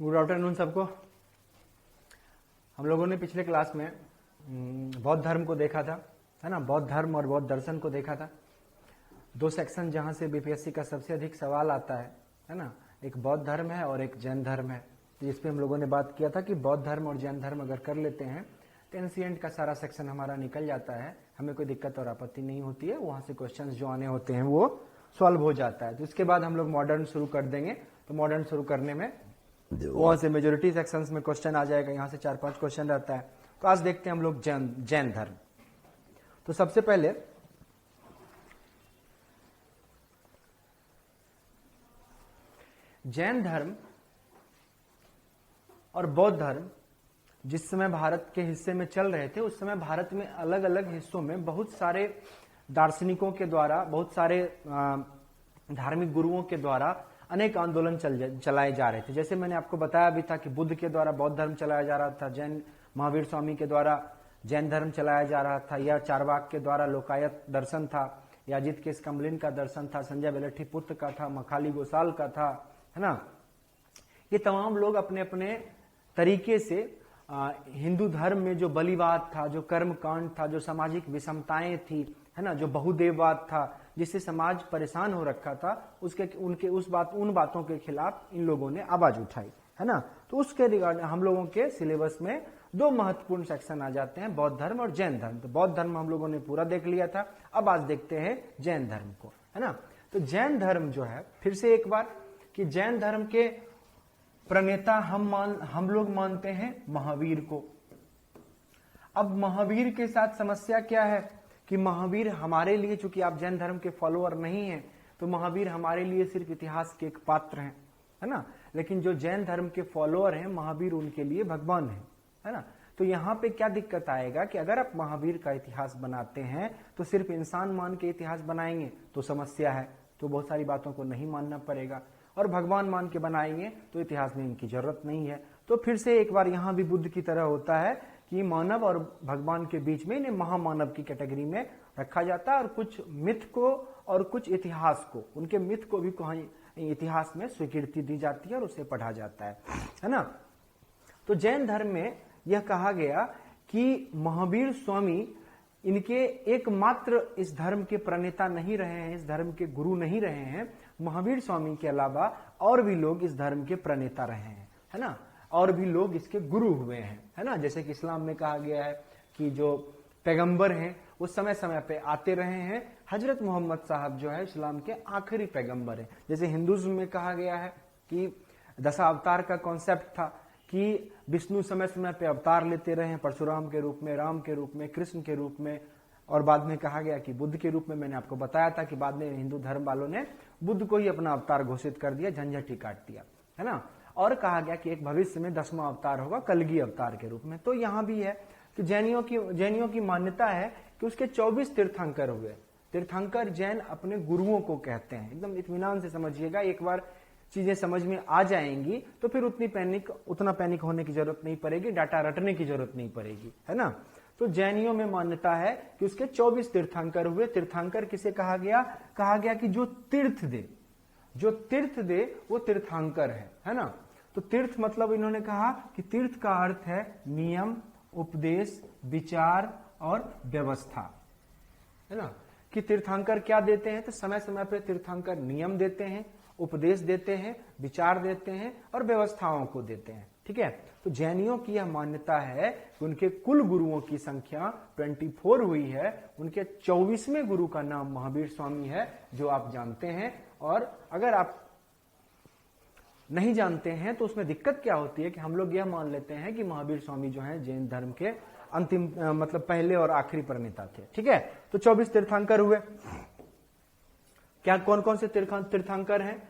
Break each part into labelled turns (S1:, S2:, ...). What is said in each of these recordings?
S1: Good afternoon सबको। हम लोगों ने पिछले क्लास में बौद्ध धर्म को देखा था, है ना। बौद्ध धर्म और बौद्ध दर्शन को देखा था। दो सेक्शन जहां से बीपीएससी का सबसे अधिक सवाल आता है ना। एक बौद्ध धर्म है और एक जैन धर्म है। जिस पे हम लोगों ने बात किया था कि बौद्ध धर्म और जैन धर्म अगर कर लेते हैं तो एंशिएंट का सारा सेक्शन हमारा निकल जाता है, हमें कोई दिक्कत और आपत्ति नहीं होती है। वहां से क्वेश्चंस जो आने होते हैं वो सॉल्व हो जाता है। तो इसके बाद हम लोग मॉडर्न शुरू कर देंगे। तो मॉडर्न शुरू करने में वहां से मेजोरिटी सेक्शंस में क्वेश्चन आ जाएगा, यहां से 4-5 क्वेश्चन रहता है। तो आज देखते हैं हम लोग जैन धर्म। तो सबसे पहले जैन धर्म और बौद्ध धर्म जिस समय भारत के हिस्से में चल रहे थे, उस समय भारत में अलग अलग हिस्सों में बहुत सारे दार्शनिकों के द्वारा, बहुत सारे धार्मिक गुरुओं के द्वारा अनेक आंदोलन चलाए जा रहे थे। जैसे मैंने आपको बताया भी था कि बुद्ध के द्वारा बौद्ध धर्म चलाया जा रहा था, जैन महावीर स्वामी के द्वारा जैन धर्म चलाया जा रहा था, या चारवाक के द्वारा लोकायत दर्शन था, याजित के स्कम्बलिन का दर्शन था, संजय बेलठी पुत्र का था, मखाली गोसाल का था, है ना। ये तमाम लोग अपने अपने तरीके से हिंदू धर्म में जो बलिवाद था, जो कर्म कांड था, जो सामाजिक विषमताएं थी, है ना, जो बहुदेववाद था, जिससे समाज परेशान हो रखा था, उन बातों के खिलाफ इन लोगों ने आवाज उठाई, है ना। तो उसके रिगार्ड हम लोगों के सिलेबस में दो महत्वपूर्ण सेक्शन आ जाते हैं, बौद्ध धर्म और जैन धर्म। तो बौद्ध धर्म हम लोगों ने पूरा देख लिया था, अब आज देखते हैं जैन धर्म को, है ना। तो जैन धर्म जो है, फिर से एक बार कि जैन धर्म के प्रणेता हम लोग मानते हैं महावीर को। अब महावीर के साथ समस्या क्या है कि महावीर हमारे लिए, चूंकि आप जैन धर्म के फॉलोअर नहीं हैं, तो महावीर हमारे लिए सिर्फ इतिहास के एक पात्र हैं, है ना। लेकिन जो जैन धर्म के फॉलोअर हैं, महावीर उनके लिए भगवान है ना। तो यहाँ पे क्या दिक्कत आएगा कि अगर आप महावीर का इतिहास बनाते हैं तो सिर्फ इंसान मान के इतिहास बनाएंगे तो समस्या है, तो बहुत सारी बातों को नहीं मानना पड़ेगा। और भगवान मान के बनाएंगे तो इतिहास में इनकी जरूरत नहीं है। तो फिर से एक बार यहां भी बुद्ध की तरह होता है कि मानव और भगवान के बीच में इन्हें महामानव की कैटेगरी में रखा जाता है, और कुछ मिथ को और कुछ इतिहास को, उनके मिथ को भी इतिहास में स्वीकृति दी जाती है और उसे पढ़ा जाता है ना। तो जैन धर्म में यह कहा गया कि महावीर स्वामी इनके एकमात्र इस धर्म के प्रणेता नहीं रहे हैं, इस धर्म के गुरु नहीं रहे हैं। महावीर स्वामी के अलावा और भी लोग इस धर्म के प्रणेता रहे हैं, है ना, और भी लोग इसके गुरु हुए हैं, है ना। जैसे कि इस्लाम में कहा गया है कि जो पैगंबर हैं वो समय समय पे आते रहे हैं। हजरत मोहम्मद साहब जो है इस्लाम के आखिरी पैगंबर हैं। जैसे हिंदुज्म में कहा गया है कि दशावतार का कॉन्सेप्ट था कि विष्णु समय समय पे अवतार लेते रहे हैं, परशुराम के रूप में, राम के रूप में, कृष्ण के रूप में, और बाद में कहा गया कि बुद्ध के रूप में। मैंने आपको बताया था कि बाद में हिंदू धर्म वालों ने बुद्ध को ही अपना अवतार घोषित कर दिया, झंझट ही काट दिया, है ना। और कहा गया कि एक भविष्य में 10वां अवतार होगा कलगी अवतार के रूप में। तो यहां भी है कि जैनियों की मान्यता है कि उसके 24 तीर्थंकर हुए। तीर्थंकर जैन अपने गुरुओं को कहते हैं। एकदम इत्मीनान से समझिएगा, एक बार चीजें समझ में आ जाएंगी तो फिर उतना पैनिक होने की जरूरत नहीं पड़ेगी, डाटा रटने की जरूरत नहीं पड़ेगी, है ना। तो जैनियों में मान्यता है कि उसके 24 तीर्थंकर हुए। तीर्थंकर किसे कहा गया? कहा गया कि जो तीर्थ दे वो तीर्थंकर है ना। तो तीर्थ मतलब इन्होंने कहा कि तीर्थ का अर्थ है नियम, उपदेश, विचार और व्यवस्था, है ना। कि तीर्थंकर क्या देते हैं? तो समय समय पर तीर्थंकर नियम देते हैं, उपदेश देते हैं, विचार देते हैं और व्यवस्थाओं को देते हैं, ठीक है। तो जैनियों की यह मान्यता है कि उनके कुल गुरुओं की संख्या 24 हुई है। उनके 24वें गुरु का नाम महावीर स्वामी है, जो आप जानते हैं। और अगर आप नहीं जानते हैं तो उसमें दिक्कत क्या होती है कि हम लोग यह मान लेते हैं कि महावीर स्वामी जो है जैन धर्म के अंतिम मतलब पहले और आखिरी प्रणेता थे, ठीक है। तो 24 तीर्थंकर हुए। क्या कौन कौन से तीर्थंकर हैं?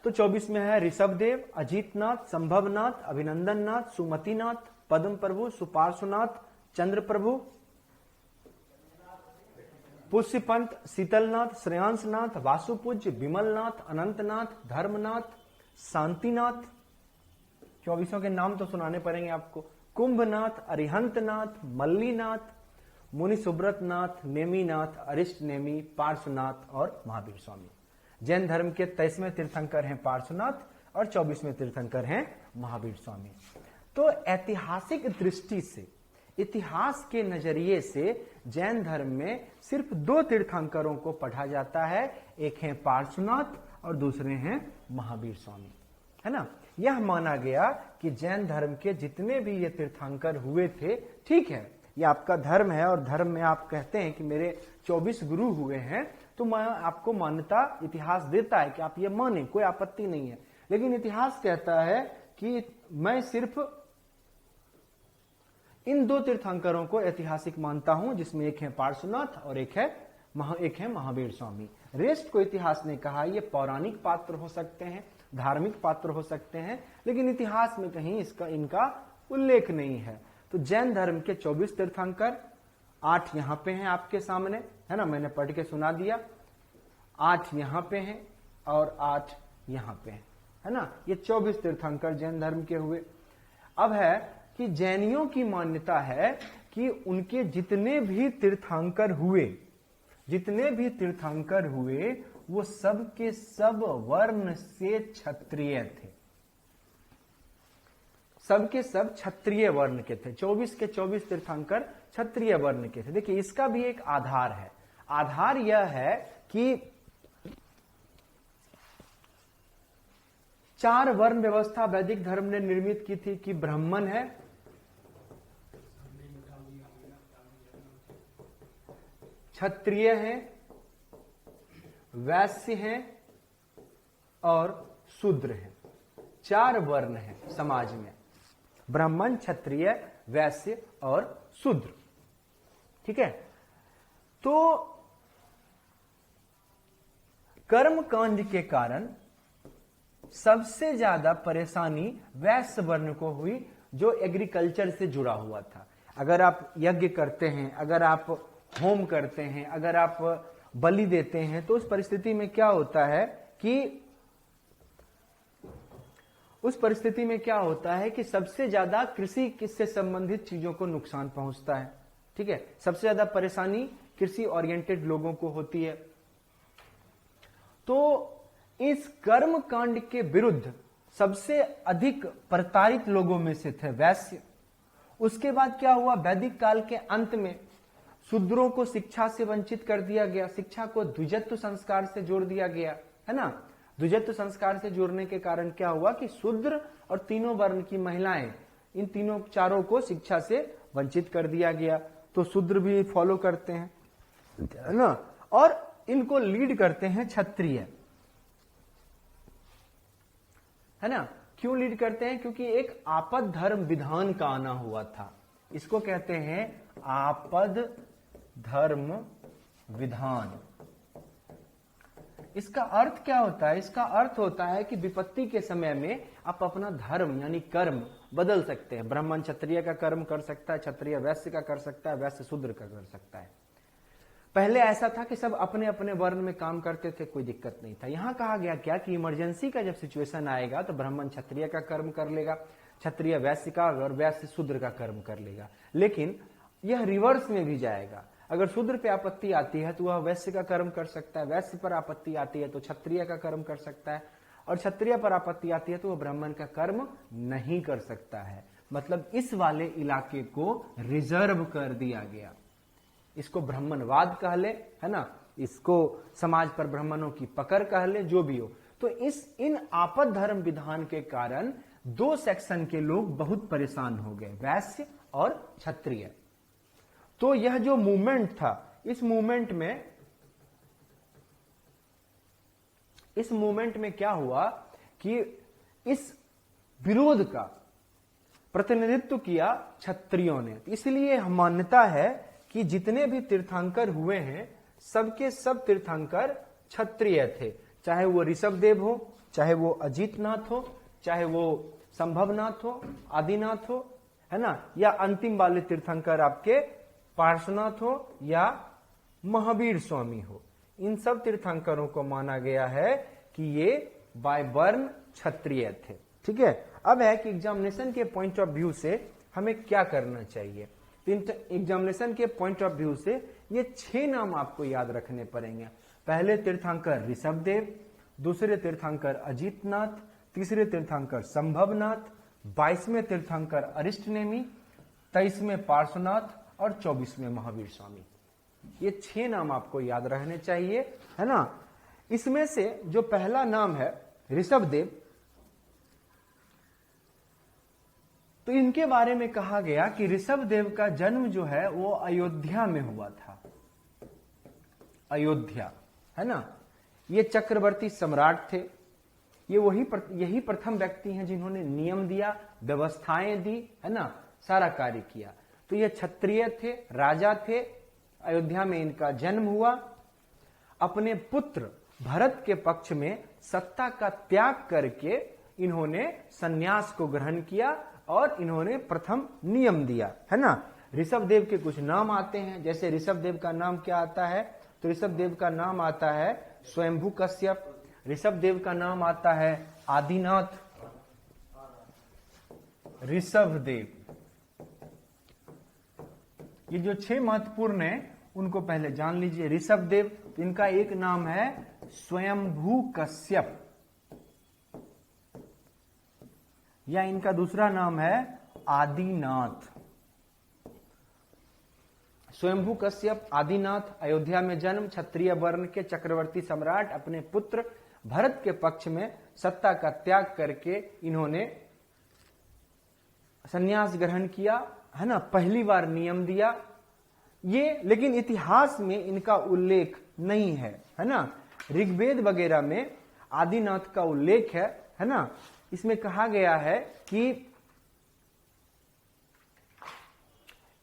S1: तो 24 में है ऋषभदेव, अजीतनाथ, संभवनाथ, अभिनंदननाथ, सुमतिनाथ, पद्म प्रभु, सुपार्श्वनाथ, चंद्र प्रभु, पुष्यपंत, शीतलनाथ, श्रेयांसनाथ, वासुपूज्य, विमलनाथ, अनंतनाथ, धर्मनाथ, शांतिनाथ। 24 के नाम तो सुनाने पड़ेंगे आपको। कुंभनाथ, अरिहंतनाथ, मल्लीनाथ, मुनि सुब्रतनाथ, नेमीनाथ, अरिष्ट नेमी, पार्श्वनाथ और महावीर स्वामी। जैन धर्म के 23वें तीर्थंकर हैं पार्श्वनाथ, और 24वें तीर्थंकर हैं महावीर स्वामी। तो ऐतिहासिक दृष्टि से, इतिहास के नजरिए से जैन धर्म में सिर्फ 2 तीर्थंकरों को पढ़ा जाता है, एक है पार्श्वनाथ और दूसरे हैं महावीर स्वामी, है ना। यह माना गया कि जैन धर्म के जितने भी ये तीर्थंकर हुए थे, ठीक है, ये आपका धर्म है और धर्म में आप कहते हैं कि मेरे 24 गुरु हुए हैं, तो मैं आपको मान्यता, इतिहास देता है कि आप ये माने, कोई आपत्ति नहीं है। लेकिन इतिहास कहता है कि मैं सिर्फ इन 2 तीर्थंकरों को ऐतिहासिक मानता हूं, जिसमें एक है पार्श्वनाथ और एक है महावीर स्वामी। रेस्ट को इतिहास ने कहा ये पौराणिक पात्र हो सकते हैं, धार्मिक पात्र हो सकते हैं, लेकिन इतिहास में कहीं इनका उल्लेख नहीं है। तो जैन धर्म के 24 तीर्थंकर, 8 यहां पे हैं आपके सामने, है ना, मैंने पढ़ के सुना दिया। 8 यहां पे हैं और 8 यहां पे हैं, है ना। ये 24 तीर्थंकर जैन धर्म के हुए। अब है कि जैनियों की मान्यता है कि उनके जितने भी तीर्थंकर हुए वो सब के सब वर्ण से क्षत्रिय थे, सबके सब क्षत्रिय वर्ण के थे। 24 के 24 तीर्थंकर क्षत्रिय वर्ण के थे। देखिए, इसका भी एक आधार है। आधार यह है कि 4 वर्ण व्यवस्था वैदिक धर्म ने निर्मित की थी कि ब्राह्मण है, क्षत्रिय है, वैश्य है और शूद्र है। 4 वर्ण है समाज में, ब्राह्मण, क्षत्रिय, वैश्य और शूद्र, ठीक है। तो कर्म कांड के कारण सबसे ज्यादा परेशानी वैश्य वर्ण को हुई, जो एग्रीकल्चर से जुड़ा हुआ था। अगर आप यज्ञ करते हैं, अगर आप होम करते हैं, अगर आप बलि देते हैं, तो उस परिस्थिति में क्या होता है कि सबसे ज्यादा कृषि से संबंधित चीजों को नुकसान पहुंचता है, ठीक है। सबसे ज्यादा परेशानी कृषि ओरिएंटेड लोगों को होती है। तो इस कर्म कांड के विरुद्ध सबसे अधिक प्रताड़ित लोगों में से थे वैश्य। उसके बाद क्या हुआ, वैदिक काल के अंत में शूद्रों को शिक्षा से वंचित कर दिया गया, शिक्षा को द्विजत्व संस्कार से जोड़ दिया गया, है ना। द्विजत्व संस्कार से जोड़ने के कारण क्या हुआ कि शूद्र और तीनों वर्ण की महिलाएं, इन तीनों चारों को शिक्षा से वंचित कर दिया गया। तो शूद्र भी फॉलो करते हैं, है ना, और इनको लीड करते हैं क्षत्रिय, है ना। क्यों लीड करते हैं? क्योंकि एक आपद धर्म विधान का आना हुआ था। इसको कहते हैं आपद धर्म विधान। इसका अर्थ क्या होता है? इसका अर्थ होता है कि विपत्ति के समय में आप अपना धर्म यानी कर्म बदल सकते हैं। ब्राह्मण क्षत्रिय का कर्म कर सकता है, क्षत्रिय वैश्य का कर सकता है, वैश्य शूद्र का कर सकता है। पहले ऐसा था कि सब अपने अपने वर्ण में काम करते थे, कोई दिक्कत नहीं था। यहां कहा गया क्या कि इमरजेंसी का जब सिचुएशन आएगा तो ब्राह्मण क्षत्रिय का कर्म कर लेगा, क्षत्रिय वैश्य का और वैश्य शूद्र का कर्म कर लेगा। लेकिन यह रिवर्स में भी जाएगा। अगर शूद्र पे आपत्ति आती है तो वह वैश्य का कर्म कर सकता है, वैश्य पर आपत्ति आती है तो क्षत्रिय का कर्म कर सकता है, और क्षत्रिय पर आपत्ति आती है तो वह ब्राह्मण का कर्म नहीं कर सकता है। मतलब इस वाले इलाके को रिजर्व कर दिया गया। इसको ब्राह्मणवाद कह ले, है ना, इसको समाज पर ब्राह्मणों की पकड़ कह ले, जो भी हो। तो इन आपद धर्म विधान के कारण 2 सेक्शन के लोग बहुत परेशान हो गए, वैश्य और क्षत्रिय। तो यह जो मूवमेंट था, इस मूवमेंट में क्या हुआ कि इस विरोध का प्रतिनिधित्व किया क्षत्रियों ने। इसलिए मान्यता है कि जितने भी तीर्थंकर हुए हैं सबके सब तीर्थंकर क्षत्रिय थे, चाहे वो ऋषभदेव हो, चाहे वो अजितनाथ हो, चाहे वो संभवनाथ हो, आदिनाथ हो, है ना, या अंतिम वाले तीर्थंकर आपके पार्श्वनाथ हो या महावीर स्वामी हो। इन सब तीर्थंकरों को माना गया है कि ये बाय बर्न क्षत्रिय थे। ठीक है, अब है कि एग्जामिनेशन के पॉइंट ऑफ व्यू से हमें क्या करना चाहिए। एग्जामिनेशन के पॉइंट ऑफ व्यू से ये 6 नाम आपको याद रखने पड़ेंगे। पहले तीर्थंकर ऋषभदेव, दूसरे तीर्थंकर अजितनाथ, तीसरे तीर्थंकर संभवनाथ, 22वें तीर्थंकर अरिष्टनेमी, 23वें पार्श्वनाथ और 24वें महावीर स्वामी। ये 6 नाम आपको याद रहने चाहिए, है ना। इसमें से जो पहला नाम है ऋषभदेव, तो इनके बारे में कहा गया कि ऋषभदेव का जन्म जो है वो अयोध्या में हुआ था। अयोध्या, है ना। ये चक्रवर्ती सम्राट थे। ये यही प्रथम व्यक्ति हैं जिन्होंने नियम दिया, व्यवस्थाएं दी, है ना, सारा कार्य किया। तो ये क्षत्रिय थे, राजा थे। अयोध्या में इनका जन्म हुआ। अपने पुत्र भरत के पक्ष में सत्ता का त्याग करके इन्होंने सन्यास को ग्रहण किया और इन्होंने प्रथम नियम दिया, है ना। ऋषभदेव के कुछ नाम आते हैं, जैसे ऋषभदेव का नाम क्या आता है, तो ऋषभदेव का नाम आता है स्वयंभू कश्यप। ऋषभदेव का नाम आता है आदिनाथ। ऋषभदेव, ये जो 6 महत्वपूर्ण है उनको पहले जान लीजिए। ऋषभदेव, तो इनका एक नाम है स्वयंभू कश्यप, या इनका दूसरा नाम है आदिनाथ। स्वयंभू कश्यप, आदिनाथ, अयोध्या में जन्म, क्षत्रिय वर्ण के चक्रवर्ती सम्राट, अपने पुत्र भरत के पक्ष में सत्ता का त्याग करके इन्होंने संन्यास ग्रहण किया, है ना, पहली बार नियम दिया। ये लेकिन इतिहास में इनका उल्लेख नहीं है ना। ऋग्वेद वगैरह में आदिनाथ का उल्लेख है ना। इसमें कहा गया है कि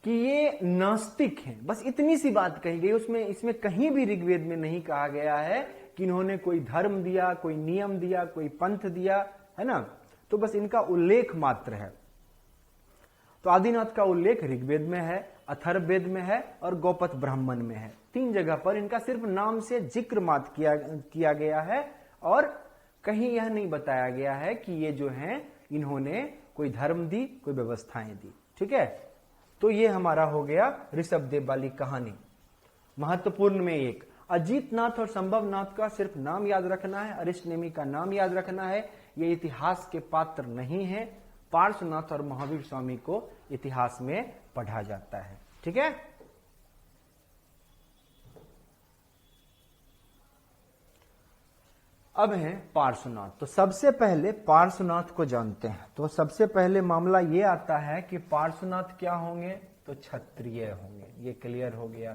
S1: ये नास्तिक हैं, बस इतनी सी बात कही गई। इसमें कहीं भी ऋग्वेद में नहीं कहा गया है कि इन्होंने कोई धर्म दिया, कोई नियम दिया, कोई पंथ दिया, है ना। तो बस इनका उल्लेख मात्र है। तो आदिनाथ का उल्लेख ऋग्वेद में है, अथर्ववेद में है और गौपथ ब्राह्मण में है। 3 जगह पर इनका सिर्फ नाम से जिक्र मात्र किया गया है और कहीं यह नहीं बताया गया है कि ये जो हैं इन्होंने कोई धर्म दी, कोई व्यवस्थाएं दी। ठीक है, तो ये हमारा हो गया ऋषभदेव वाली कहानी। महत्वपूर्ण में एक अजीतनाथ और संभवनाथ का सिर्फ नाम याद रखना है, अरिष्टनेमी का नाम याद रखना है। ये इतिहास के पात्र नहीं है। पार्श्वनाथ और महावीर स्वामी को इतिहास में पढ़ा जाता है। ठीक है, अब है पार्श्वनाथ। तो सबसे पहले पार्श्वनाथ को जानते हैं। तो सबसे पहले मामला ये आता है कि पार्श्वनाथ क्या होंगे, तो क्षत्रिय होंगे। ये क्लियर हो गया,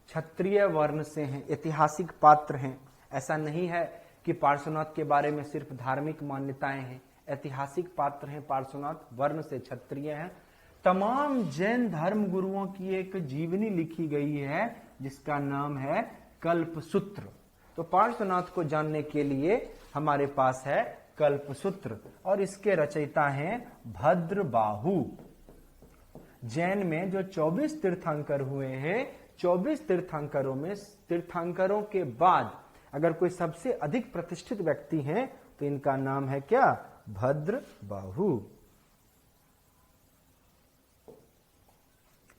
S1: क्षत्रिय वर्ण से हैं, ऐतिहासिक पात्र हैं। ऐसा नहीं है कि पार्श्वनाथ के बारे में सिर्फ धार्मिक मान्यताएं हैं, ऐतिहासिक पात्र हैं। पार्श्वनाथ वर्ण से क्षत्रिय हैं। तमाम जैन धर्म गुरुओं की एक जीवनी लिखी गई है जिसका नाम है कल्पसूत्र। तो पार्श्वनाथ को जानने के लिए हमारे पास है कल्पसूत्र और इसके रचयिता हैं भद्रबाहु। जैन में जो 24 तीर्थंकर हुए हैं, 24 तीर्थंकरों में तीर्थंकरों के बाद अगर कोई सबसे अधिक प्रतिष्ठित व्यक्ति हैं तो इनका नाम है क्या, भद्रबाहु।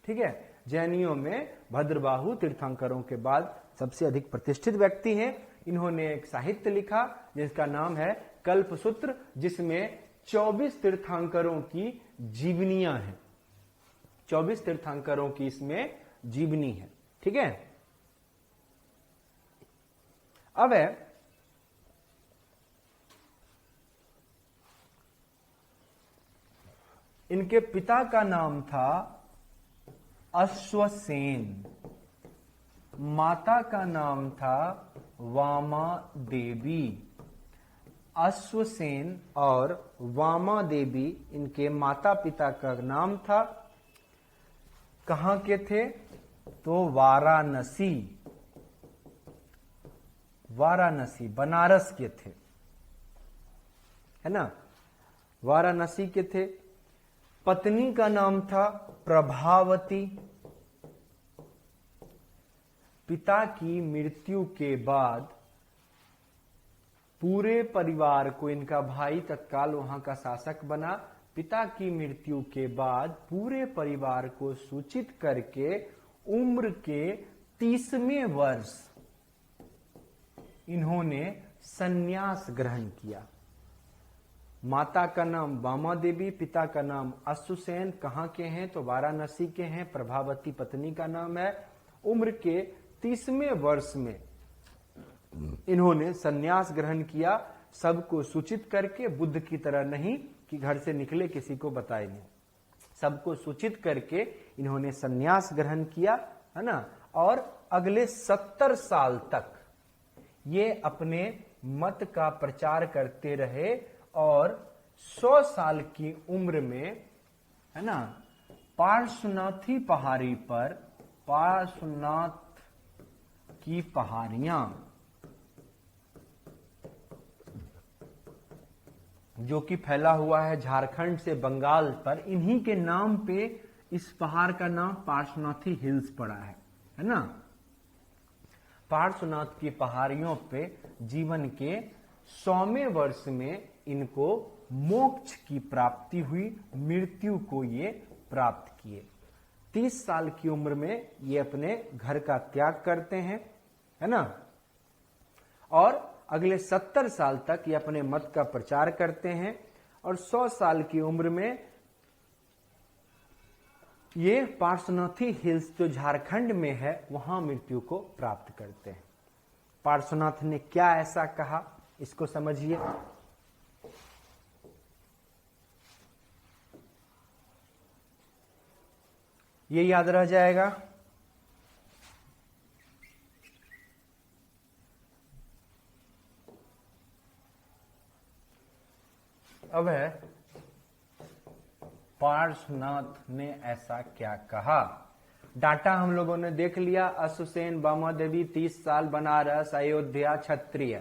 S1: ठीक है, जैनियों में भद्रबाहु तीर्थंकरों के बाद सबसे अधिक प्रतिष्ठित व्यक्ति हैं। इन्होंने एक साहित्य लिखा जिसका नाम है कल्पसूत्र, जिसमें 24 तीर्थंकरों की जीवनियां हैं। 24 तीर्थंकरों की इसमें जीवनी है। ठीक है, अब है इनके पिता का नाम था अश्वसेन, माता का नाम था वामा देवी। अश्वसेन और वामा देवी इनके माता पिता का नाम था। कहां के थे, तो वाराणसी, वाराणसी बनारस के थे, है ना, वाराणसी के थे। पत्नी का नाम था प्रभावती। पिता की मृत्यु के बाद पूरे परिवार को, इनका भाई तत्काल वहां का शासक बना, पिता की मृत्यु के बाद पूरे परिवार को सूचित करके उम्र के 30वें वर्ष इन्होंने संन्यास ग्रहण किया। माता का नाम बामा देवी, पिता का नाम अश्वसेन। कहाँ के हैं? तो वाराणसी के हैं। प्रभावती पत्नी का नाम है। उम्र के 30वें वर्ष में इन्होंने संन्यास ग्रहण किया, सबको सूचित करके, बुद्ध की तरह नहीं कि घर से निकले किसी को बताए नहीं, सबको सूचित करके इन्होंने संन्यास ग्रहण किया, है ना। और अगले 70 साल तक ये अपने मत का प्रचार करते रहे और 100 साल की उम्र में, है ना, पार्श्वनाथी पहाड़ी पर, पार्श्वनाथ की पहाड़ियां जो कि फैला हुआ है झारखंड से बंगाल पर, इन्हीं के नाम पे इस पहाड़ का नाम पार्श्वनाथी हिल्स पड़ा है ना। पार्श्वनाथ की पहाड़ियों पे जीवन के 100वें वर्ष में इनको मोक्ष की प्राप्ति हुई, मृत्यु को ये प्राप्त किए। 30 साल की उम्र में ये अपने घर का त्याग करते हैं, है ना, और अगले 70 साल तक ये अपने मत का प्रचार करते हैं और 100 साल की उम्र में ये पार्श्वनाथी हिल्स जो झारखंड में है वहां मृत्यु को प्राप्त करते हैं। पार्श्वनाथ ने क्या ऐसा कहा, इसको समझिए। ये याद रह जाएगा। अब है पार्श्वनाथ ने ऐसा क्या कहा। डाटा हम लोगों ने देख लिया। अश्वसेन, बामा देवी, 30 साल, बनारस, अयोध्या, क्षत्रिय,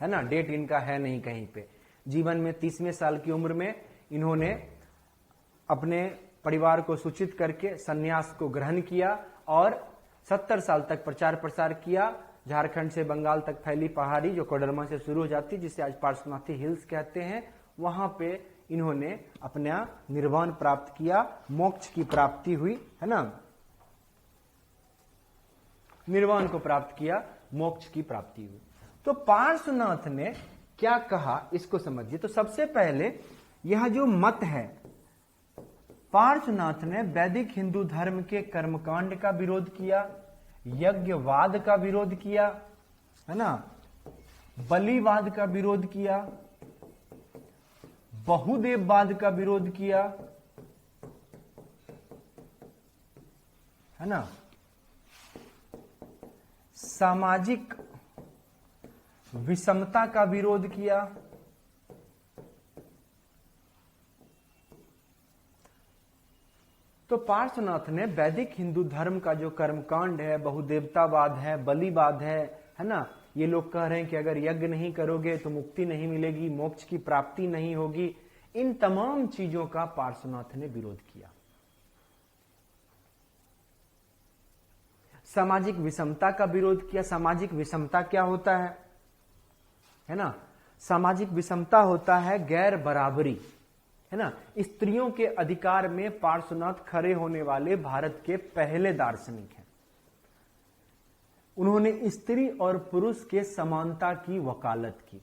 S1: है ना। डेट इनका है नहीं कहीं पे। जीवन में 30वें साल की उम्र में इन्होंने अपने परिवार को सूचित करके सन्यास को ग्रहण किया और 70 साल तक प्रचार प्रसार किया। झारखंड से बंगाल तक फैली पहाड़ी जो कोडरमा से शुरू हो जाती, जिसे आज पार्श्वनाथी हिल्स कहते हैं, वहां पे इन्होंने अपना निर्वाण प्राप्त किया, मोक्ष की प्राप्ति हुई, है ना, निर्वाण को प्राप्त किया, मोक्ष की प्राप्ति हुई। तो पार्श्वनाथ ने क्या कहा इसको समझिए। तो सबसे पहले यह जो मत है, पार्श्वनाथ ने वैदिक हिंदू धर्म के कर्मकांड का विरोध किया, यज्ञवाद का विरोध किया, है ना, बलिवाद का विरोध किया, बहुदेववाद का विरोध किया, है ना, सामाजिक विषमता का विरोध किया, तो पार्श्वनाथ ने वैदिक हिंदू धर्म का जो कर्मकांड है, बहुदेवतावाद है, बलिवाद है ना, ये लोग कह रहे हैं कि अगर यज्ञ नहीं करोगे तो मुक्ति नहीं मिलेगी, मोक्ष की प्राप्ति नहीं होगी, इन तमाम चीजों का पार्श्वनाथ ने विरोध किया। सामाजिक विषमता का विरोध किया। सामाजिक विषमता क्या होता है ना, सामाजिक विषमता होता है गैर बराबरी, है ना। स्त्रियों के अधिकार में पार्श्वनाथ खड़े होने वाले भारत के पहले दार्शनिक हैं। उन्होंने स्त्री और पुरुष के समानता की वकालत की।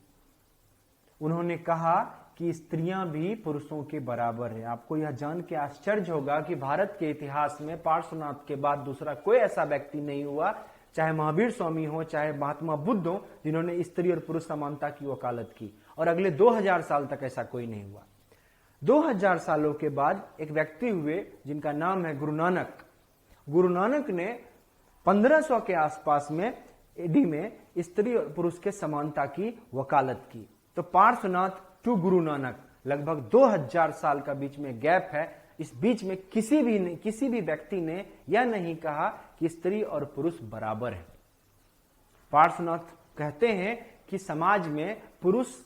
S1: उन्होंने कहा कि स्त्रियां भी पुरुषों के बराबर हैं। आपको यह जान के आश्चर्य होगा कि भारत के इतिहास में पार्श्वनाथ के बाद दूसरा कोई ऐसा व्यक्ति नहीं हुआ, चाहे महावीर स्वामी हो, चाहे महात्मा बुद्ध हो, जिन्होंने स्त्री और पुरुष समानता की वकालत की। और अगले 2000 साल तक ऐसा कोई नहीं हुआ। 2000 सालों के बाद एक व्यक्ति हुए जिनका नाम है गुरु नानक। गुरु नानक ने 1500 के आसपास में एडी में स्त्री और पुरुष के समानता की वकालत की। तो पार्श्वनाथ टू गुरु नानक लगभग 2000 साल का बीच में गैप है। इस बीच में किसी भी व्यक्ति ने यह नहीं कहा कि स्त्री और पुरुष बराबर है। पार्श्वनाथ कहते हैं कि समाज में पुरुष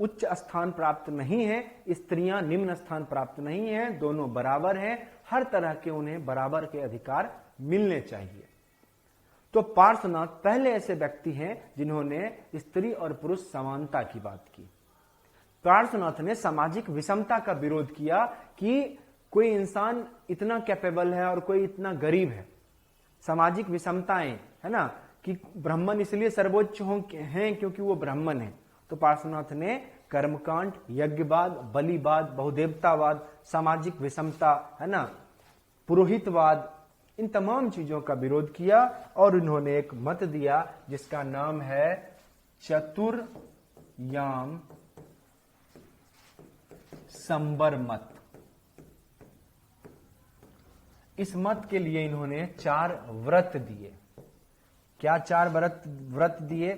S1: उच्च स्थान प्राप्त नहीं है, स्त्रियां निम्न स्थान प्राप्त नहीं है, दोनों बराबर हैं, हर तरह के उन्हें बराबर के अधिकार मिलने चाहिए। तो पार्श्वनाथ पहले ऐसे व्यक्ति हैं जिन्होंने स्त्री और पुरुष समानता की बात की। पार्श्वनाथ ने सामाजिक विषमता का विरोध किया कि कोई इंसान इतना कैपेबल है और कोई इतना गरीब है। सामाजिक विषमताएं, है ना, कि ब्राह्मण इसलिए सर्वोच्च हैं क्योंकि वो ब्राह्मण है। तो पार्श्वनाथ ने कर्मकांड, यज्ञवाद, बलिवाद, बहुदेवतावाद, सामाजिक विषमता, है ना, पुरोहितवाद, इन तमाम चीजों का विरोध किया और उन्होंने एक मत दिया जिसका नाम है चतुर्याम संबर मत। इस मत के लिए इन्होंने 4 व्रत दिए। क्या 4 व्रत दिए?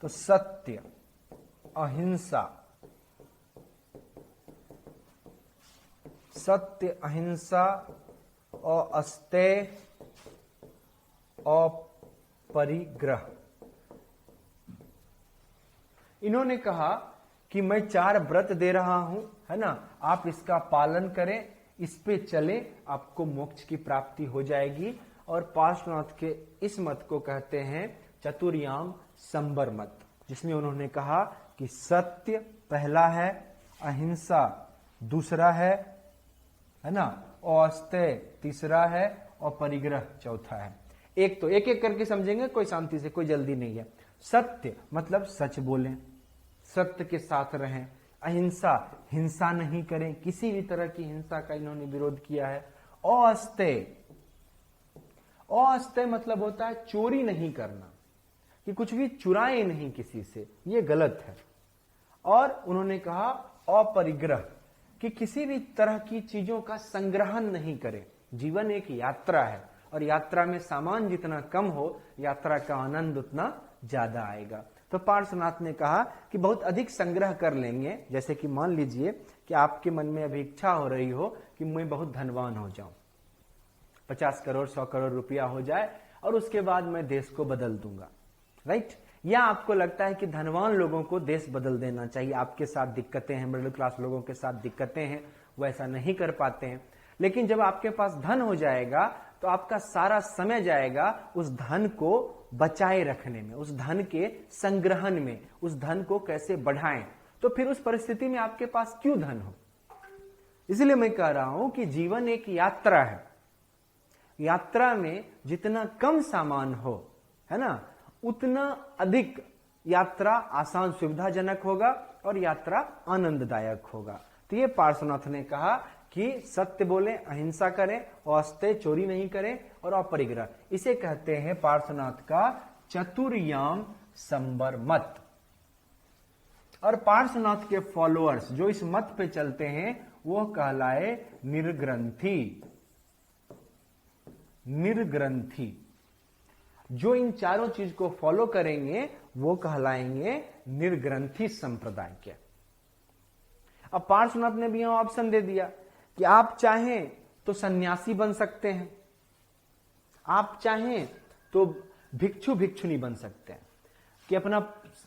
S1: तो सत्य, अहिंसा, अहिंसा, अस्तेय, अपरिग्रह। इन्होंने कहा कि मैं 4 व्रत दे रहा हूं, है ना, आप इसका पालन करें, इस पे चले, आपको मोक्ष की प्राप्ति हो जाएगी। और पार्श्वनाथ के इस मत को कहते हैं चतुर्याम संबर मत, जिसमें उन्होंने कहा कि सत्य पहला है, अहिंसा दूसरा है ना, अस्तेय तीसरा है और परिग्रह चौथा है। एक तो एक एक करके समझेंगे, कोई शांति से, कोई जल्दी नहीं है। सत्य मतलब सच बोलें, सत्य के साथ रहें। अहिंसा, हिंसा नहीं करें, किसी भी तरह की हिंसा का इन्होंने विरोध किया है। अस्तेय, अस्तेय मतलब होता है चोरी नहीं करना, कि कुछ भी चुराए नहीं किसी से, ये गलत है। और उन्होंने कहा अपरिग्रह, कि किसी भी तरह की चीजों का संग्रहण नहीं करें। जीवन एक यात्रा है और यात्रा में सामान जितना कम हो, यात्रा का आनंद उतना ज्यादा आएगा। तो पार्श्वनाथ ने कहा कि बहुत अधिक संग्रह कर लेंगे, जैसे कि मान लीजिए कि आपके मन में अभी इच्छा हो रही हो कि मैं बहुत धनवान हो जाऊं, 50 करोड़ 100 करोड़ रुपया हो जाए और उसके बाद मैं देश को बदल दूंगा, राइट। या आपको लगता है कि धनवान लोगों को देश बदल देना चाहिए, आपके साथ दिक्कतें हैं, मिडिल क्लास लोगों के साथ दिक्कतें हैं, वो ऐसा नहीं कर पाते हैं। लेकिन जब आपके पास धन हो जाएगा तो आपका सारा समय जाएगा उस धन को बचाए रखने में, उस धन के संग्रहण में, उस धन को कैसे बढ़ाएं। तो फिर उस परिस्थिति में आपके पास क्यों धन हो? इसलिए मैं कह रहा हूं कि जीवन एक यात्रा है। यात्रा में जितना कम सामान हो, है ना, उतना अधिक यात्रा आसान सुविधाजनक होगा और यात्रा आनंददायक होगा। तो ये पार्श्वनाथ ने कहा कि सत्य बोले, अहिंसा करें, अस्तेय चोरी नहीं करें और अपरिग्रह। इसे कहते हैं पार्श्वनाथ का चतुर्याम संबर मत। और पार्श्वनाथ के फॉलोअर्स जो इस मत पे चलते हैं वो कहलाए निर्ग्रंथी। निर्ग्रंथी जो इन चारों चीज को फॉलो करेंगे वो कहलाएंगे निर्ग्रंथी संप्रदाय के। अब पार्श्वनाथ ने भी यहां ऑप्शन दे दिया कि आप चाहें तो सन्यासी बन सकते हैं, आप चाहें तो भिक्षु भिक्षुनी बन सकते हैं, कि अपना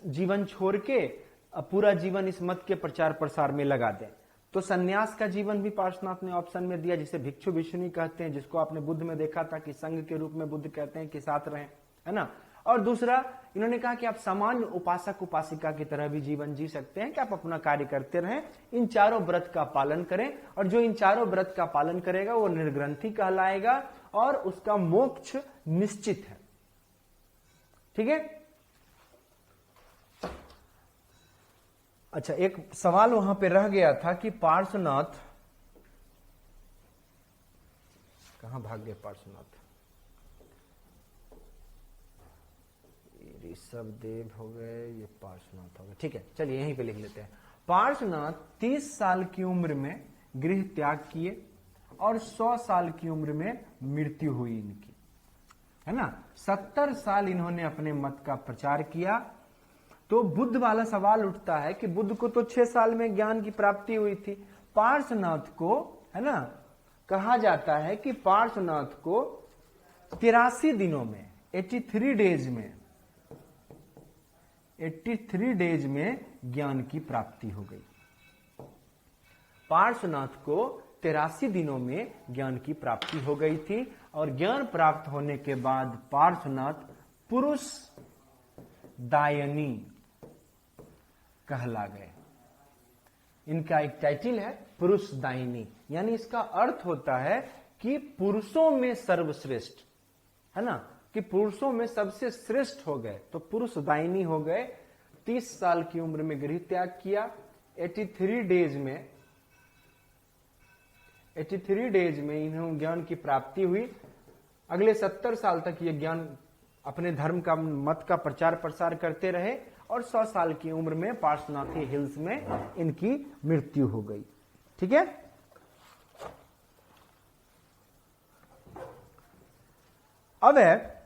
S1: जीवन छोड़ के पूरा जीवन इस मत के प्रचार प्रसार में लगा दें। तो सन्यास का जीवन भी पार्श्वनाथ ने ऑप्शन में दिया, जिसे भिक्षु भिक्षुनी कहते हैं, जिसको आपने बुद्ध में देखा था कि संघ के रूप में बुद्ध कहते हैं कि साथ रहें, है ना। और दूसरा इन्होंने कहा कि आप सामान्य उपासक उपासिका की तरह भी जीवन जी सकते हैं, कि आप अपना कार्य करते रहें, इन चारों व्रत का पालन करें, और जो इन चारों व्रत का पालन करेगा वो निर्ग्रंथी कहलाएगा और उसका मोक्ष निश्चित है। ठीक है। अच्छा, एक सवाल वहां पे रह गया था कि पार्श्वनाथ कहां भाग गए? पार्श्वनाथ ऋषभ देव हो गए, ये पार्श्वनाथ हो गए। ठीक है, चलिए यहीं पे लिख लेते हैं। पार्श्वनाथ 30 साल की उम्र में गृह त्याग किए और 100 साल की उम्र में मृत्यु हुई इनकी, है ना। 70 साल इन्होंने अपने मत का प्रचार किया। तो बुद्ध वाला सवाल उठता है कि बुद्ध को तो 6 साल में ज्ञान की प्राप्ति हुई थी, पार्श्वनाथ को, है ना, कहा जाता है कि पार्श्वनाथ को 83 दिनों में 83 डेज में ज्ञान की प्राप्ति हो गई। पार्श्वनाथ को 83 दिनों में ज्ञान की प्राप्ति हो गई थी और ज्ञान प्राप्त होने के बाद पार्श्वनाथ पुरुष दायनी कहला गए। इनका एक टाइटल है पुरुष दायनी, यानी इसका अर्थ होता है कि पुरुषों में सर्वश्रेष्ठ, है ना, कि पुरुषों में सबसे श्रेष्ठ हो गए, तो पुरुष दायनी हो गए। 30 साल की उम्र में गृह त्याग किया, 83 डेज में इन्हें ज्ञान की प्राप्ति हुई। अगले 70 साल तक ये ज्ञान अपने धर्म का मत का प्रचार प्रसार करते रहे और 100 साल की उम्र में पार्श्वनाथी हिल्स में इनकी मृत्यु हो गई। ठीक है, अब है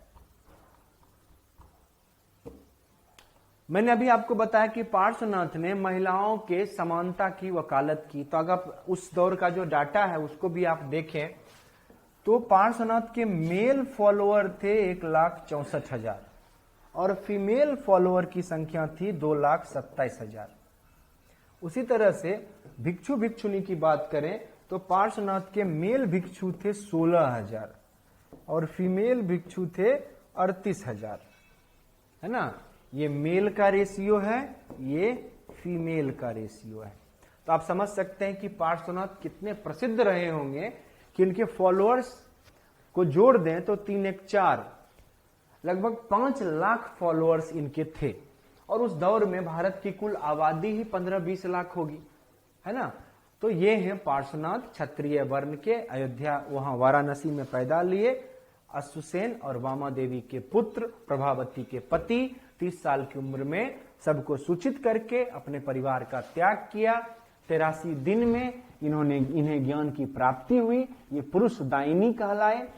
S1: मैंने अभी आपको बताया कि पार्श्वनाथ ने महिलाओं के समानता की वकालत की। तो अगर उस दौर का जो डाटा है उसको भी आप देखें तो पार्श्वनाथ के मेल फॉलोअर थे 1,64,000 और फीमेल फॉलोअर की संख्या थी 2,27,000। उसी तरह से भिक्षु भिक्षुनी की बात करें तो पार्श्वनाथ के मेल भिक्षु थे 16,000 और फीमेल भिक्षु थे 38,000। है ना, ये मेल का रेशियो है, ये फीमेल का रेशियो है। तो आप समझ सकते हैं कि पार्श्वनाथ कितने प्रसिद्ध रहे होंगे कि इनके फॉलोअर्स को जोड़ दें तो 3 1 4 लगभग 5 लाख फॉलोअर्स इनके थे। और उस दौर में भारत की कुल आबादी ही 15-20 लाख होगी। है ना, तो ये हैं पार्श्वनाथ, क्षत्रिय वर्ण के, अयोध्या वहां वाराणसी में पैदा लिए, अश्वसेन और वामा देवी के पुत्र, प्रभावती के पति। 30 साल की उम्र में सबको सूचित करके अपने परिवार का त्याग किया। 83 दिन में इन्हें ज्ञान की प्राप्ति हुई। ये पुरुष दायिनी कहलाए,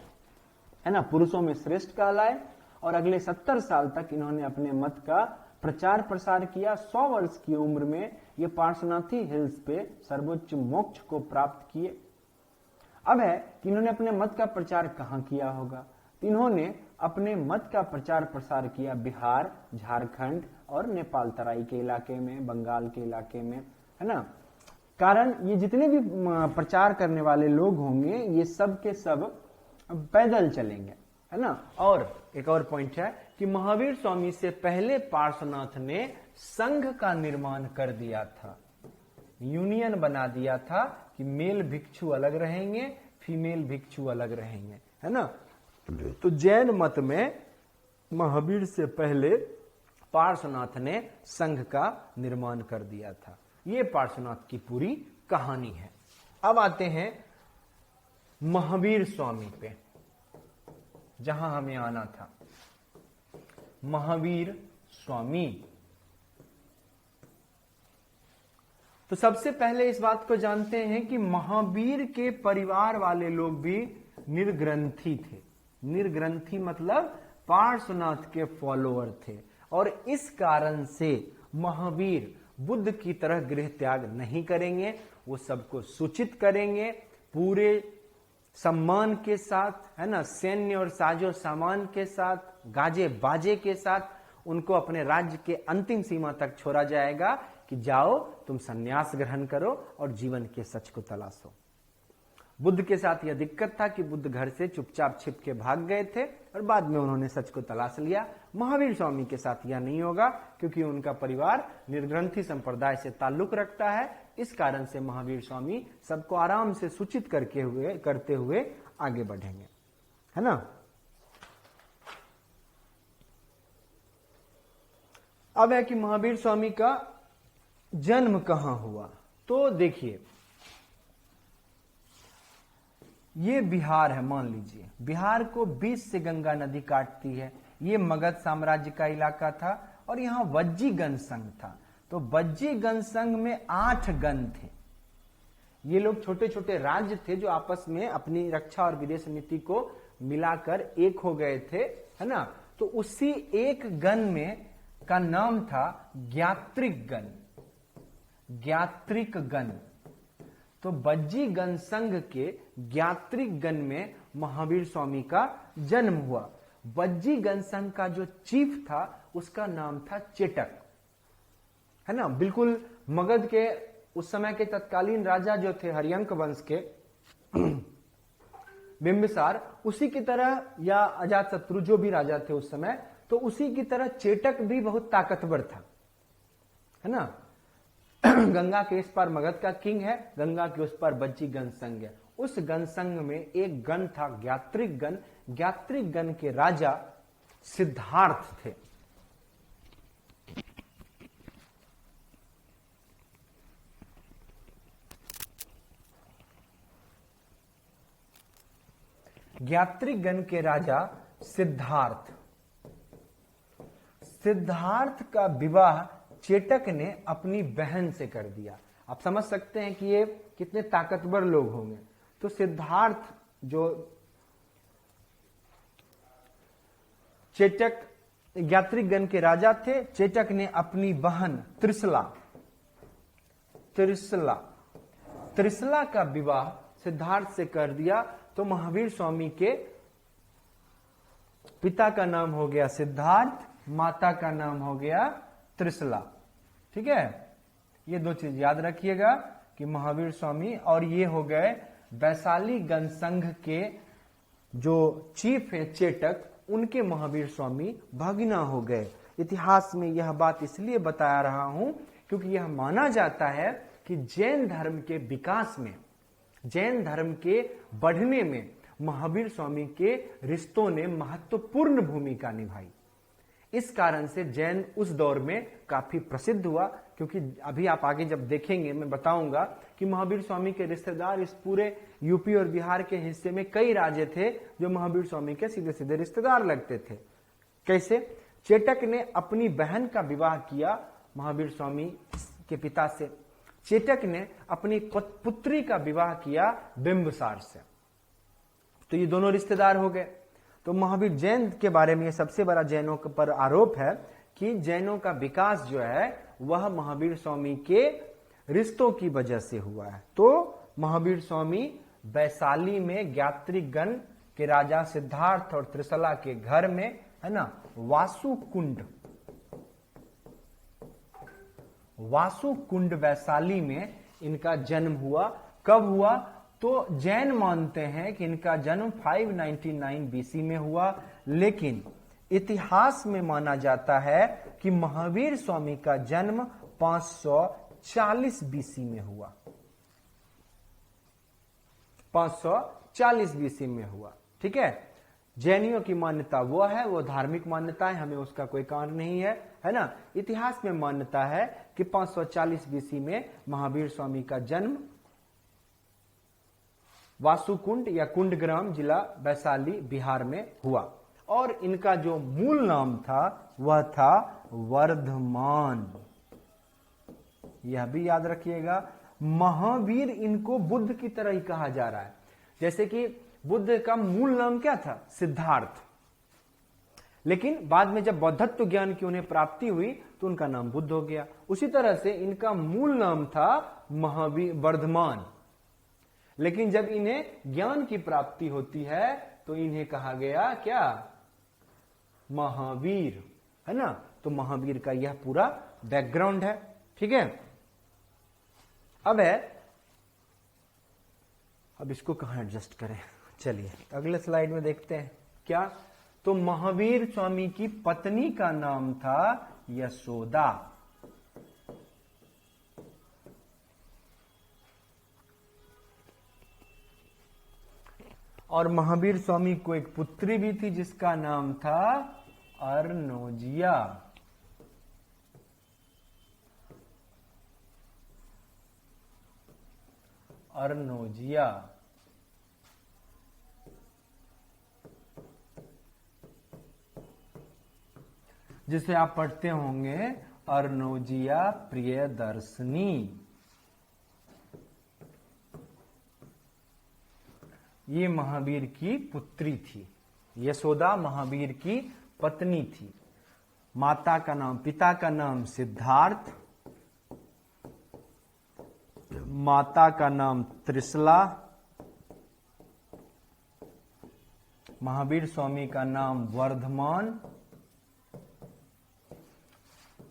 S1: है ना, पुरुषों में श्रेष्ठ कहलाए। और अगले 70 साल तक इन्होंने अपने मत का प्रचार प्रसार किया। 100 वर्ष की उम्र में ये पार्श्वनाथी हिल्स पे सर्वोच्च मोक्ष को प्राप्त किए। अब है कि इन्होंने अपने मत का प्रचार कहां किया होगा। तो इन्होंने अपने मत का प्रचार प्रसार किया बिहार, झारखंड और नेपाल तराई के इलाके में, बंगाल के इलाके में। है ना, कारण ये जितने भी प्रचार करने वाले लोग होंगे ये सब के सब पैदल चलेंगे। है ना, और एक और पॉइंट है कि महावीर स्वामी से पहले पार्श्वनाथ ने संघ का निर्माण कर दिया था, यूनियन बना दिया था कि मेल भिक्षु अलग रहेंगे, फीमेल भिक्षु अलग रहेंगे। है ना, तो जैन मत में महावीर से पहले पार्श्वनाथ ने संघ का निर्माण कर दिया था। ये पार्श्वनाथ की पूरी कहानी है। अब आते हैं महावीर स्वामी पे, जहां हमें आना था। महावीर स्वामी, तो सबसे पहले इस बात को जानते हैं कि महावीर के परिवार वाले लोग भी निर्ग्रंथी थे। निर्ग्रंथी मतलब पार्श्वनाथ के फॉलोअर थे और इस कारण से महावीर बुद्ध की तरह गृह त्याग नहीं करेंगे। वो सबको सूचित करेंगे पूरे सम्मान के साथ, है ना, सैन्य और साजो सामान के साथ, गाजे बाजे के साथ उनको अपने राज्य के अंतिम सीमा तक छोड़ा जाएगा कि जाओ तुम सन्यास ग्रहण करो और जीवन के सच को तलाशो। बुद्ध के साथ यह दिक्कत था कि बुद्ध घर से चुपचाप छिप के भाग गए थे और बाद में उन्होंने सच को तलाश लिया। महावीर स्वामी के साथ यह नहीं होगा क्योंकि उनका परिवार निर्ग्रंथी संप्रदाय से ताल्लुक रखता है। इस कारण से महावीर स्वामी सबको आराम से सूचित करते हुए आगे बढ़ेंगे। है ना, अब है कि महावीर स्वामी का जन्म कहां हुआ। तो देखिए, ये बिहार है, मान लीजिए बिहार को बीच से गंगा नदी काटती है। ये मगध साम्राज्य का इलाका था और यहां वज्जीगण संघ था। तो वज्जीगण संघ में 8 गण थे। ये लोग छोटे छोटे राज्य थे जो आपस में अपनी रक्षा और विदेश नीति को मिलाकर एक हो गए थे। है ना, तो उसी एक गण में का नाम था ज्ञात्रिक गण। ज्ञात्रिक गण, तो वज्जीगण संघ के ज्ञात्रिक गण में महावीर स्वामी का जन्म हुआ। वज्जीगण संघ का जो चीफ था उसका नाम था चेटक। है ना, बिल्कुल मगध के उस समय के तत्कालीन राजा जो थे हरियंक वंश के बिंबिसार, उसी की तरह, या अजातशत्रु जो भी राजा थे उस समय, तो उसी की तरह चेटक भी बहुत ताकतवर था। है ना, गंगा के इस पार मगध का किंग है, गंगा के उस पार वज्जीगण संघ है। उस गण संघ में एक गण था ज्ञात्रिक गण। ज्ञात्रिक गण के राजा सिद्धार्थ थे। ज्ञात्रिगण के राजा सिद्धार्थ, सिद्धार्थ का विवाह चेटक ने अपनी बहन से कर दिया। आप समझ सकते हैं कि ये कितने ताकतवर लोग होंगे। तो सिद्धार्थ जो चेटक ज्ञात्रिगण के राजा थे, चेटक ने अपनी बहन त्रिशला का विवाह सिद्धार्थ से कर दिया। तो महावीर स्वामी के पिता का नाम हो गया सिद्धार्थ, माता का नाम हो गया त्रिशला। ठीक है, ये दो चीज याद रखिएगा कि महावीर स्वामी और ये हो गए वैशाली गण संघ के जो चीफ है चेटक, उनके महावीर स्वामी भगना हो गए। इतिहास में यह बात इसलिए बता रहा हूं क्योंकि यह माना जाता है कि जैन धर्म के विकास में, जैन धर्म के बढ़ने में महावीर स्वामी के रिश्तों ने महत्वपूर्ण भूमिका निभाई। इस कारण से जैन उस दौर में काफी प्रसिद्ध हुआ। क्योंकि अभी आप आगे जब देखेंगे मैं बताऊंगा कि महावीर स्वामी के रिश्तेदार इस पूरे यूपी और बिहार के हिस्से में कई राजे थे जो महावीर स्वामी के सीधे सीधे रिश्तेदार लगते थे। कैसे? चेटक ने अपनी बहन का विवाह किया महावीर स्वामी के पिता से, चेटक ने अपनी पुत्री का विवाह किया बिंबसार से। तो ये दोनों रिश्तेदार हो गए। तो महावीर जैन के बारे में सबसे बड़ा जैनों पर आरोप है कि जैनों का विकास जो है वह महावीर स्वामी के रिश्तों की वजह से हुआ है। तो महावीर स्वामी वैशाली में ज्ञात्रिगण के राजा सिद्धार्थ और त्रिशला के घर में, है ना, वासुकुंड वैशाली में इनका जन्म हुआ। कब हुआ? तो जैन मानते हैं कि इनका जन्म 599 बीसी में हुआ, लेकिन इतिहास में माना जाता है कि महावीर स्वामी का जन्म 540 बीसी में हुआ। 540 बीसी में हुआ। ठीक है, जैनियों की मान्यता वो है, वो धार्मिक मान्यता है, हमें उसका कोई कारण नहीं है ना। इतिहास में मान्यता है कि 540 बीसी में महावीर स्वामी का जन्म वासुकुंड या कुंडग्राम जिला वैशाली बिहार में हुआ। और इनका जो मूल नाम था वह था वर्धमान। यह भी याद रखिएगा, महावीर इनको बुद्ध की तरह ही कहा जा रहा है। जैसे कि बुद्ध का मूल नाम क्या था? सिद्धार्थ। लेकिन बाद में जब बौद्धत्व ज्ञान की उन्हें प्राप्ति हुई तो उनका नाम बुद्ध हो गया। उसी तरह से इनका मूल नाम था महावीर वर्धमान, लेकिन जब इन्हें ज्ञान की प्राप्ति होती है तो इन्हें कहा गया क्या? महावीर, है ना। तो महावीर का यह पूरा बैकग्राउंड है। ठीक है, अब इसको कहां एडजस्ट करें? चलिए अगले स्लाइड में देखते हैं क्या। तो महावीर स्वामी की पत्नी का नाम था यशोदा। और महावीर स्वामी को एक पुत्री भी थी जिसका नाम था अर्नोजिया। अर्नोजिया जिसे आप पढ़ते होंगे अर्नोजिया प्रियदर्शनी। ये महावीर की पुत्री थी। यशोदा महावीर की पत्नी थी। पिता का नाम सिद्धार्थ, माता का नाम त्रिशला, महावीर स्वामी का नाम वर्धमान।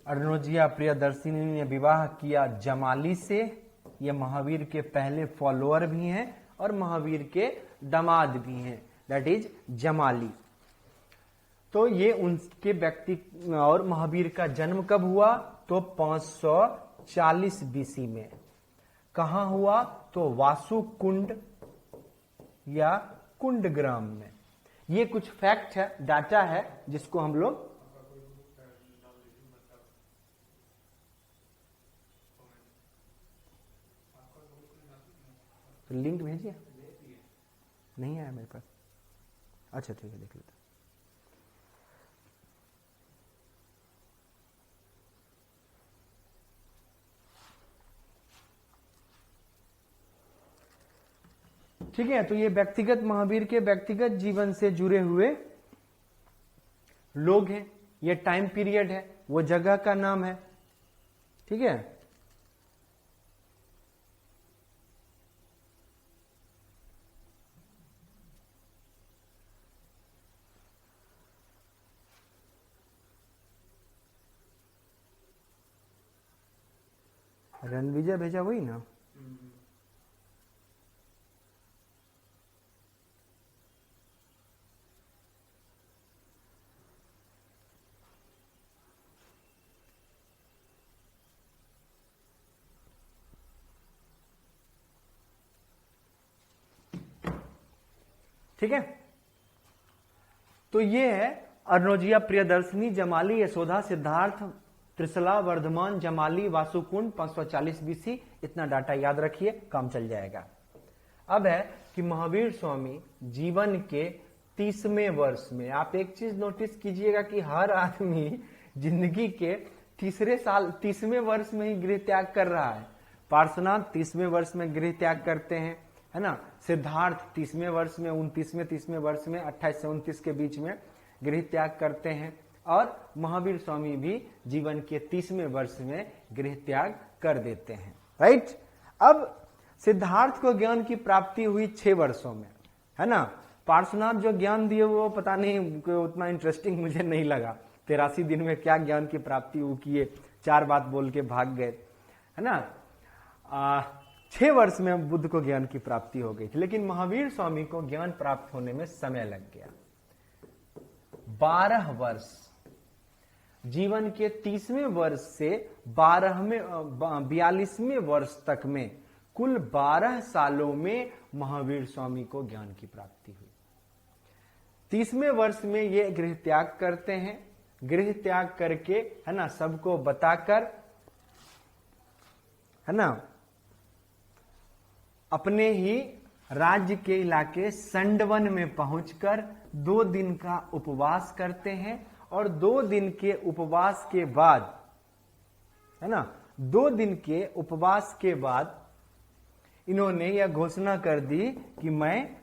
S1: अर्नोजिया प्रियदर्शिनी ने विवाह किया जमाली से। ये महावीर के पहले फॉलोअर भी हैं और महावीर के दामाद भी हैं, दैट इज जमाली। तो ये उनके व्यक्ति और महावीर का जन्म कब हुआ? तो 540 बीसी में। कहां हुआ? तो वासुकुंड या कुंडग्राम में। ये कुछ फैक्ट है, डाटा है जिसको हम लोग लिंक भेजिए। नहीं आया मेरे पास। अच्छा ठीक है, देख लेते हैं। ठीक है, तो ये व्यक्तिगत महावीर के व्यक्तिगत जीवन से जुड़े हुए लोग हैं, ये टाइम पीरियड है, वो जगह का नाम है। ठीक है, रणविजय भेजा वही ना। ठीक है, तो ये है अर्नोजिया, प्रियदर्शनी, जमाली, यशोदा, सिद्धार्थ, त्रिशला, वर्धमान, जमाली, वासुकुंड, 540 बीसी। इतना डाटा याद रखिए, काम चल जाएगा। अब है कि महावीर स्वामी जीवन के 30वें वर्ष में, आप एक चीज नोटिस कीजिएगा कि हर आदमी जिंदगी के 30वें वर्ष में ही गृह त्याग कर रहा है। पार्श्वनाथ 30वें वर्ष में गृह त्याग करते हैं, है ना। सिद्धार्थ 30वें वर्ष में, 30वें वर्ष में, 28 से 29 के बीच में गृह त्याग करते हैं। और महावीर स्वामी भी जीवन के 30वें वर्ष में गृह त्याग कर देते हैं। राइट, अब सिद्धार्थ को ज्ञान की प्राप्ति हुई 6 वर्षों में, है ना। पार्श्वनाथ जो ज्ञान दिए वो पता नहीं, उतना इंटरेस्टिंग मुझे नहीं लगा। 83 दिन में क्या ज्ञान की प्राप्ति वो किए, 4 बात बोल के भाग गए, है ना। 6 वर्ष में बुद्ध को ज्ञान की प्राप्ति हो गई थी, लेकिन महावीर स्वामी को ज्ञान प्राप्त होने में समय लग गया। 12 वर्ष, जीवन के 30वें वर्ष से 42वें वर्ष तक में कुल 12 सालों में महावीर स्वामी को ज्ञान की प्राप्ति हुई। 30वें वर्ष में ये गृह त्याग करते हैं। गृह त्याग करके, है ना, सबको बताकर, है ना, अपने ही राज्य के इलाके संडवन में पहुंचकर 2 दिन का उपवास करते हैं। और 2 दिन के उपवास के बाद, है ना, 2 दिन के उपवास के बाद इन्होंने यह घोषणा कर दी कि मैं